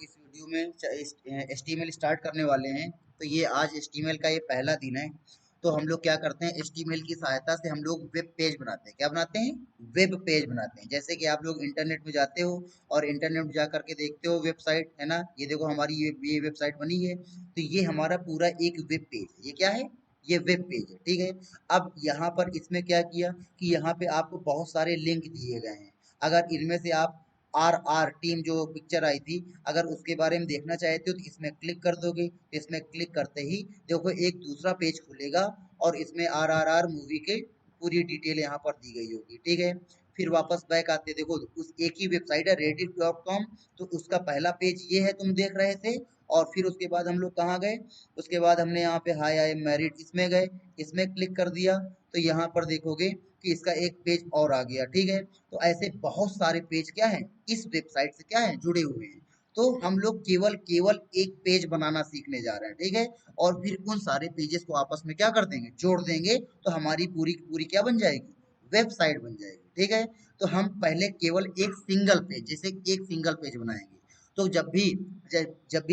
इस वीडियो में HTML start करने वाले हैं। तो ये आज HTML का ये पहला दिन है। तो हम लोग क्या करते हैं, HTML की सहायता से हम लोग वेब पेज बनाते हैं। क्या बनाते हैं? वेब पेज बनाते हैं। जैसे कि आप लोग इंटरनेट में जाते हो और इंटरनेट में जा करके देखते हो वेबसाइट, है ना। ये देखो हमारी ये वेबसाइट बनी है। तो ये हमारा पूरा एक वेब पेज है। ये क्या है? ये वेब पेज है, ठीक है। अब यहाँ पर इसमें क्या किया कि यहाँ पे आपको बहुत सारे लिंक दिए गए हैं। अगर इनमें से आप RR टीम जो पिक्चर आई थी, अगर उसके बारे में देखना चाहते हो तो इसमें क्लिक कर दोगे। तो इसमें क्लिक करते ही देखो एक दूसरा पेज खुलेगा और इसमें RRR मूवी के पूरी डिटेल यहाँ पर दी गई होगी, ठीक है। फिर वापस बैक आते, देखो उस एक ही वेबसाइट है reddit.com। तो उसका पहला पेज ये है, तुम देख रहे थे। और फिर उसके बाद हम लोग कहाँ गए? उसके बाद हमने यहाँ पे हाई आई एम मैरिड इसमें गए, इसमें क्लिक कर दिया। तो यहाँ पर देखोगे कि इसका एक पेज और आ गया, ठीक है। तो ऐसे बहुत सारे पेज क्या हैं, इस वेबसाइट से क्या है, जुड़े हुए हैं। तो हम लोग केवल केवल एक पेज बनाना सीखने जा रहे हैं, ठीक है। और फिर उन सारे पेजेस को आपस में क्या कर देंगे, जोड़ देंगे। तो हमारी पूरी की पूरी क्या बन जाएगी, वेबसाइट बन जाएगी, ठीक है। तो हम पहले केवल एक सिंगल पेज, जैसे एक सिंगल पेज बनाएंगे। तो जब भी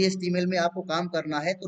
HTML में आपको काम करना है तो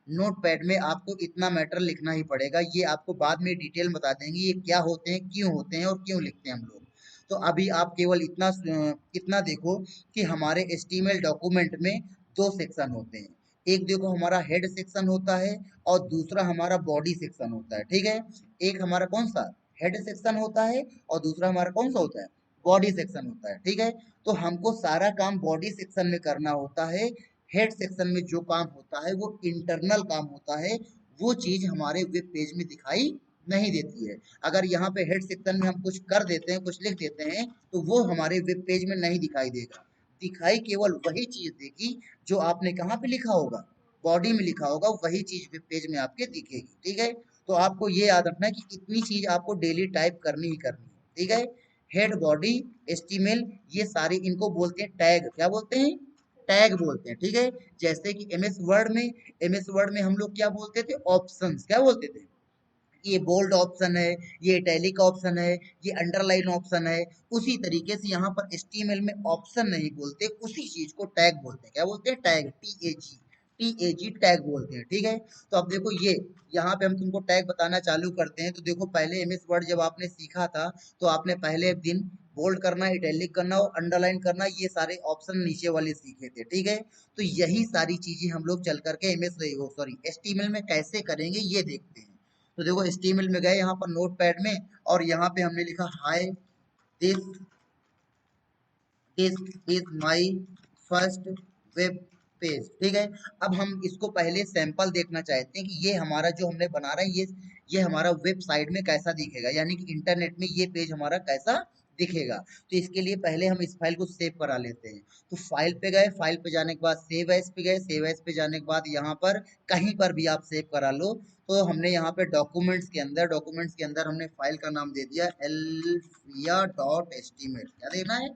नोटपैड में आपको इतना मैटर लिखना ही पड़ेगा। ये आपको बाद में डिटेल बता देंगे ये क्या होते हैं, क्यों होते हैं और क्यों लिखते हैं हम लोग। तो अभी आप केवल इतना देखो कि हमारे HTML डॉक्यूमेंट में दो सेक्शन होते हैं। एक देखो हमारा हेड सेक्शन होता है और दूसरा हमारा बॉडी सेक्शन होता है, ठीक है। एक हमारा कौन सा हेड सेक्शन होता है और दूसरा हमारा कौन सा होता है, बॉडी सेक्शन होता है, ठीक है। तो हमको सारा काम बॉडी सेक्शन में करना होता है। हेड सेक्शन में जो काम होता है वो इंटरनल काम होता है। वो चीज हमारे वेब पेज में दिखाई नहीं देती है। अगर यहाँ पे हेड सेक्शन में हम कुछ कर देते हैं, कुछ लिख देते हैं, तो वो हमारे वेब पेज में नहीं दिखाई देगा। दिखाई केवल वही चीज देगी जो आपने कहाँ पे लिखा होगा, बॉडी में लिखा होगा। वही चीज वेब पेज में आपके दिखेगी, ठीक है। तो आपको ये याद रखना है कि इतनी चीज आपको डेली टाइप करनी ही करनी है, ठीक है। हेड, बॉडी, HTML, ये सारे इनको बोलते हैं टैग। क्या बोलते हैं? टैग बोलते हैं, ठीक है। जैसे कि एमएस वर्ड में हम लोग क्या बोलते थे, ऑप्शंस। क्या बोलते थे? ये बोल्ड ऑप्शन है, ये इटैलिक ऑप्शन है, ये अंडरलाइन ऑप्शन है। उसी तरीके से यहाँ पर HTML में ऑप्शन नहीं बोलते, उसी चीज को टैग बोलते हैं। क्या बोलते हैं? टैग, TAG टैग बोलते हैं, ठीक है। तो अब देखो ये यहाँ पे हम तुमको टैग बताना चालू करते हैं। तो देखो पहले MS वर्ड जब आपने सीखा था तो आपने पहले दिन बोल्ड करना, इटैलिक करना और अंडरलाइन करना, ये सारे ऑप्शन नीचे वाले सीखे थे, ठीक है। तो यही सारी चीजें हम लोग चल करके HTML में कैसे करेंगे ये देखते हैं। तो देखो HTML में गए, यहाँ पर नोटपैड में, और यहाँ पे हमने लिखा hi, this this is my first web page, ठीक है। अब हम इसको पहले सैंपल देखना चाहते हैं कि ये हमारा जो हमने बना रहा है ये हमारा वेबसाइट में कैसा दिखेगा, यानी कि इंटरनेट में ये पेज हमारा कैसा दिखेगा। तो इसके लिए पहले हम इस फाइल को सेव करा लेते हैं। तो फाइल पे गए, फाइल पे जाने के बाद सेव एज पे गए, सेव एज पे जाने के बाद यहाँ पर कहीं पर भी आप सेव करा लो। तो हमने यहाँ पे डॉक्यूमेंट्स के अंदर हमने फाइल का नाम दे दिया elfia.html। क्या देना है?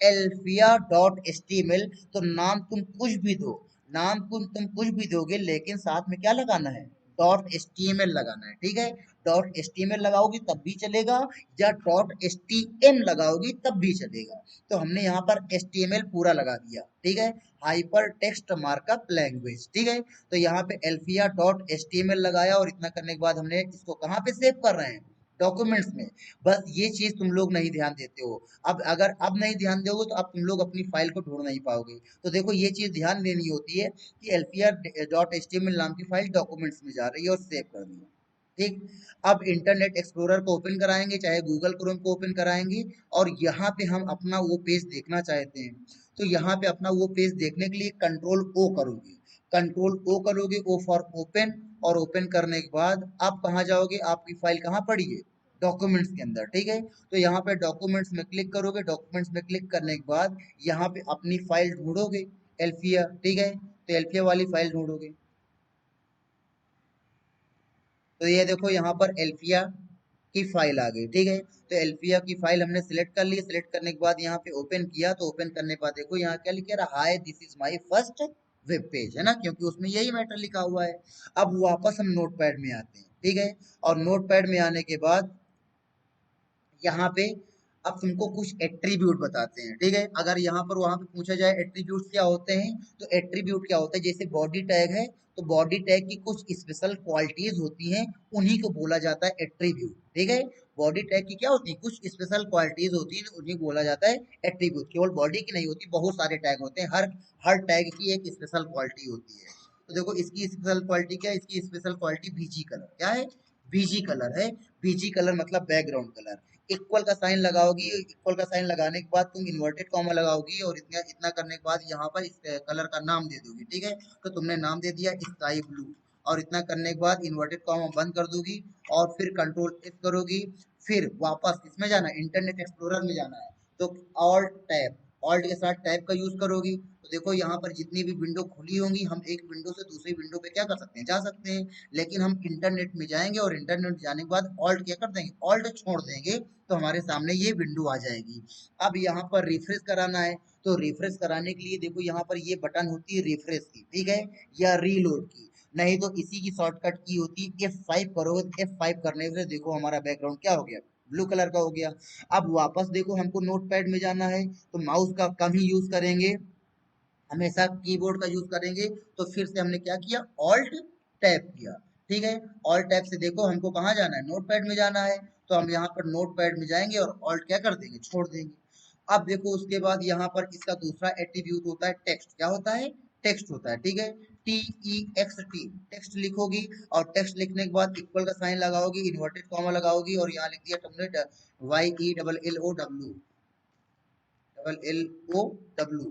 elfia.html। तो नाम तुम कुछ भी दो, तुम कुछ भी दोगे, लेकिन साथ में क्या लगाना है, .html लगाना है, ठीक है। .html लगाओगी तब भी चलेगा, या .htm लगाओगी तब भी चलेगा। तो हमने यहाँ पर HTML पूरा लगा दिया, ठीक है। हाइपर टेक्स्ट मार्कअप लैंग्वेज, ठीक है। तो यहाँ पे elfia.html लगाया और इतना करने के बाद हमने इसको कहाँ पे सेव कर रहे हैं, डॉक्यूमेंट्स में। बस ये चीज तुम लोग नहीं ध्यान देते हो। अब नहीं ध्यान दोगे तो अब तुम लोग अपनी फाइल को ढूंढ नहीं पाओगे। तो देखो ये चीज ध्यान देनी होती है कि elfia.html नाम की फाइल डॉक्यूमेंट्स में जा रही है और सेव कर दी, ठीक। अब इंटरनेट एक्सप्लोरर को ओपन कराएंगे, चाहे गूगल क्रोम को ओपन कराएंगे, और यहाँ पे हम अपना वो पेज देखना चाहते हैं। तो यहाँ पे अपना वो पेज देखने के लिए कंट्रोल ओ करोगे, ओ फॉर ओपन। और ओपन करने के बाद आप कहाँ जाओगे, आपकी फाइल कहाँ पड़ी है, डॉक्यूमेंट्स के अंदर, ठीक है। तो यहाँ पे डॉक्यूमेंट्स में क्लिक करोगे, डॉक्यूमेंट्स में क्लिक करने के बाद यहाँ पे अपनी फाइल ढूंढोगे, एल्फिया, ठीक है। तो एल्फिया वाली फाइल ढूंढोगे। तो ये देखो यहाँ पर एल्फिया की फाइल आ गई, ठीक है। तो एल्फिया की फाइल हमने सिलेक्ट कर ली। सिलेक्ट करने के बाद यहाँ पे ओपन किया, तो ओपन करने के बाद देखो यहाँ क्या लिखा रहा, hi this is my first web page, है ना, क्योंकि उसमें यही मैटर लिखा हुआ है। अब वापस हम नोटपैड में आते हैं, ठीक है। और नोटपैड में आने के बाद यहाँ पे अब तुमको कुछ एट्रीब्यूट बताते हैं, ठीक है। अगर यहाँ पर वहां पे पूछा जाए एट्रीब्यूट क्या होते हैं, तो एट्रीब्यूट क्या होता है, जैसे बॉडी टैग है, तो बॉडी टैग की कुछ स्पेशल क्वालिटीज होती हैं, उन्हीं को बोला जाता है एट्रीब्यूट, ठीक है। बॉडी टैग की क्या होती है, कुछ स्पेशल क्वालिटीज होती हैं, उन्हीं को बोला जाता है एट्रीब्यूट। केवल बॉडी की नहीं होती, बहुत सारे टैग होते हैं, हर टैग की एक स्पेशल क्वालिटी होती है। तो देखो इसकी स्पेशल क्वालिटी क्या है, इसकी स्पेशल क्वालिटी बीजी कलर, क्या है, बीजी कलर है। बीजी कलर मतलब बैकग्राउंड कलर। इक्वल का साइन लगाओगी, इक्वल का साइन लगाने के बाद तुम इन्वर्टेड कॉमा लगाओगी, और इतना इतना करने के बाद यहाँ पर इस कलर का नाम दे दोगी, ठीक है। तो तुमने नाम दे दिया स्काई ब्लू, और इतना करने के बाद इन्वर्टेड कॉमा बंद कर दोगी, और फिर कंट्रोल एस करोगी, फिर वापस इसमें जाना है, इंटरनेट एक्सप्लोरर में जाना है, तो ऑल्ट टैब, ऑल्ट के साथ टैब का यूज करोगी, तो देखो यहाँ पर जितनी भी विंडो खुली होंगी, हम एक विंडो से दूसरी विंडो पे क्या कर सकते हैं, जा सकते हैं। लेकिन हम इंटरनेट में जाएंगे, और इंटरनेट जाने के बाद ऑल्ट क्या कर देंगे, ऑल्ट छोड़ देंगे, तो हमारे सामने ये विंडो आ जाएगी। अब यहाँ पर रिफ्रेश कराना है, तो रिफ्रेश कराने के लिए देखो यहाँ पर ये बटन होती है रिफ्रेश की, ठीक है, या रीलोड की, नहीं तो इसी की शॉर्टकट की होती है F5 करोगे, तो F5 करने से देखो हमारा बैकग्राउंड क्या हो गया, ब्लू कलर का हो गया। अब वापस देखो हमको नोटपैड में जाना है, तो माउस का कम ही यूज करेंगे, हमेशा कीबोर्ड का यूज करेंगे। तो फिर से हमने क्या किया, ऑल्ट टैप किया, ठीक है। ऑल्ट टैप से देखो हमको कहाँ जाना है, नोटपैड में जाना है, तो हम यहाँ पर नोटपैड में जाएंगे और ऑल्ट क्या कर देंगे, छोड़ देंगे। अब देखो उसके बाद यहाँ पर इसका दूसरा एट्रीब्यूट होता है टेक्स्ट, क्या होता है, टेक्स्ट होता है, ठीक है। TEXT, टेक्स्ट लिखोगी, और टेक्स्ट लिखने के बाद इक्वल का साइन लगाओगी, इन्वर्टेड कॉमा लगाओगी, और यहाँ लिख दिया तुमने YELLOW, LLOW,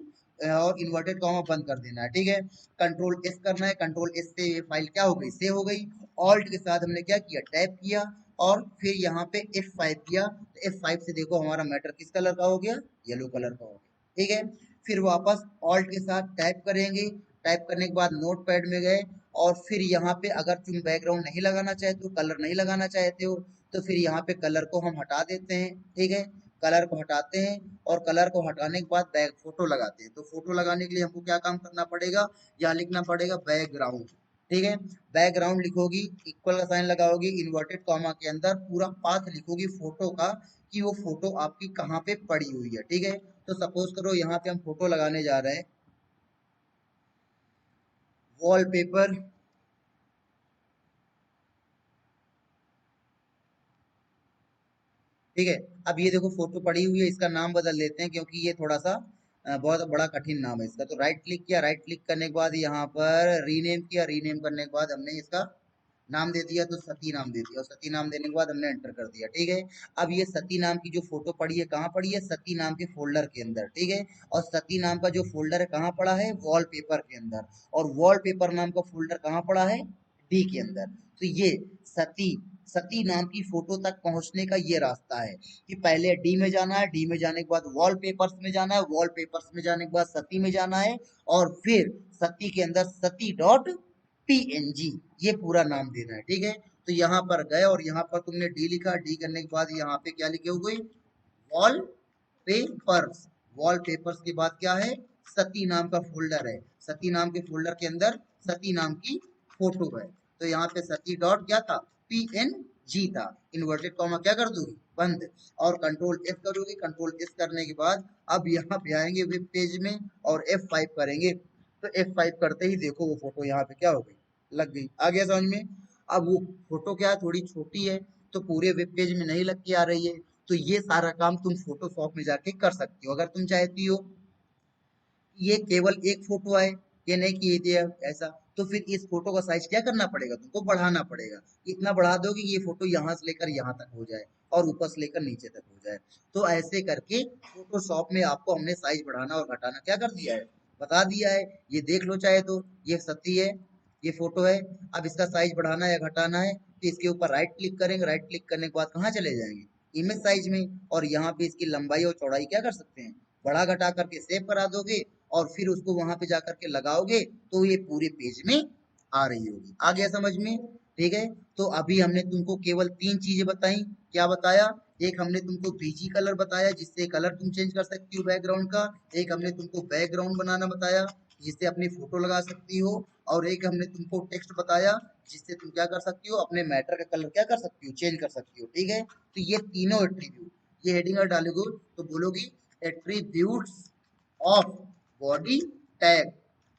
और इन्वर्टेड कॉमा बंद कर देना है, ठीक है। कंट्रोल एस करना है, कंट्रोल एस से ये फाइल क्या हो गई, सेव हो गई। ऑल्ट के साथ हमने क्या किया, टैप किया, और फिर यहाँ पे F5 किया, तो F5 से देखो हमारा मैटर किस कलर का हो गया, येलो कलर का हो गया, ठीक है। फिर वापस ऑल्ट के साथ टाइप करेंगे, टाइप करने के बाद नोट पैड में गए, और फिर यहाँ पे अगर तुम बैकग्राउंड नहीं लगाना चाहते हो, कलर नहीं लगाना चाहते हो, तो फिर यहाँ पे कलर को हम हटा देते हैं, ठीक है। कलर को हटाते हैं, और कलर को हटाने के बाद बैक फोटो लगाते हैं। तो फोटो लगाने के लिए हमको क्या काम करना पड़ेगा, यहाँ लिखना पड़ेगा बैकग्राउंड, ठीक है। बैकग्राउंड लिखोगी, इक्वल का साइन लगाओगी, इन्वर्टेड कॉमा के अंदर पूरा पाथ लिखोगी फोटो का, कि वो फोटो आपकी कहाँ पे पड़ी हुई है, ठीक है। तो सपोज करो यहाँ पे हम फोटो लगाने जा रहे हैं, वॉलपेपर, ठीक है। अब ये देखो फोटो पड़ी हुई है, इसका नाम बदल देते हैं, क्योंकि ये थोड़ा सा बहुत बड़ा कठिन नाम है इसका। तो राइट क्लिक किया, राइट क्लिक करने के बाद यहाँ पर रीनेम किया, रीनेम करने के बाद हमने इसका नाम दे दिया, तो सती नाम दे दिया, और सती नाम देने के बाद हमने एंटर कर दिया, ठीक है। अब ये सती नाम की जो फोटो पड़ी है कहाँ पड़ी है, सती नाम के फोल्डर के अंदर, ठीक है। और सती नाम का जो फोल्डर है कहाँ पड़ा है, वॉलपेपर के अंदर, और वॉलपेपर नाम का फोल्डर कहाँ पड़ा है, डी के अंदर। तो ये सती, सती नाम की फोटो तक पहुंचने का ये रास्ता है, कि पहले डी में जाना है, डी में जाने के बाद वॉलपेपर्स में जाना है, वॉलपेपर्स में जाने के बाद सती में जाना है, और फिर सती के अंदर सती डॉट PNG, ये पूरा नाम देना है, ठीक है। तो यहाँ पर गए, और यहाँ पर तुमने डी लिखा, डी करने के बाद यहाँ पे क्या लिखे हुए, वॉल पेपर्स, वॉल पेपर्स के बाद क्या है, सती नाम का फोल्डर है, सती नाम के फोल्डर के अंदर सती नाम की फोटो है। तो यहाँ पे सती डॉट क्या था, PNG था, इन्वर्टेड कॉमा क्या कर दूंगी, बंद, और कंट्रोल एफ करोगे, कंट्रोल एस करने के बाद अब यहाँ पे आएंगे वेब पेज में, और F5 करेंगे, तो F5 करते ही देखो वो फोटो यहाँ पे क्या हो गई, लग गई। आ गया समझ में। अब वो फोटो क्या है, थोड़ी छोटी है, तो पूरे वेब पेज में नहीं लग के आ रही है, तो ये सारा काम तुम फोटोशॉप में जाके कर सकती हो, अगर तुम चाहती हो ये केवल एक फोटो आए, ये नहीं कि ये ऐसा, तो फिर इस फोटो का साइज क्या करना पड़ेगा, तुमको बढ़ाना पड़ेगा। इतना बढ़ा दोगे कि ये फोटो यहाँ से लेकर यहाँ तक हो जाए, और ऊपर से लेकर नीचे तक हो जाए। तो ऐसे करके फोटोशॉप में आपको हमने साइज बढ़ाना और घटाना क्या कर दिया है, बता दिया है। ये देख लो चाहे तो, ये सती है, ये फोटो है। अब इसका साइज बढ़ाना या घटाना है, तो इसके ऊपर राइट क्लिक करेंगे, राइट क्लिक करने के बाद कहाँ चले जाएंगे, इमेज साइज में, और यहाँ पे इसकी लंबाई और चौड़ाई क्या कर सकते हैं, बढ़ा घटा करके सेव करा दोगे, और फिर उसको वहां पे जाकर के लगाओगे, तो ये पूरे पेज में आ रही होगी। आ गया समझ में, ठीक है। तो अभी हमने तुमको केवल तीन चीजें बताई, क्या बताया, एक हमने तुमको बीजी कलर बताया, जिससे कलर तुम चेंज कर सकती हो बैकग्राउंड का, एक हमने तुमको बैकग्राउंड बनाना बताया, जिससे अपनी फोटो लगा सकती हो, और एक हमने तुमको टेक्स्ट बताया, जिससे तुम क्या कर सकती हो, अपने मैटर का कलर क्या कर सकती हो, चेंज कर सकती हो, ठीक है। तो ये तीनों एट्रीब्यूट, ये हेडिंग अगर डालोगे तो बोलोगी एट्रीब्यूट्स ऑफ बॉडी टैग,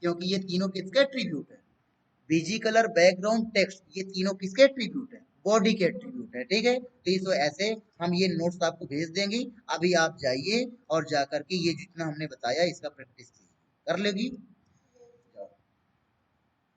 क्योंकि ये तीनों किसके एट्रीब्यूट है, बीजी कलर, बैकग्राउंड, टेक्स्ट, ये तीनों किसके एट्रीब्यूट है, बॉडी के एट्रीब्यूट है। ठीक है, तो इस ऐसे हम ये नोट्स आपको भेज देंगे। अभी आप जाइए और जाकर के ये जितना हमने बताया इसका प्रैक्टिस कीजिए, कर लेगी।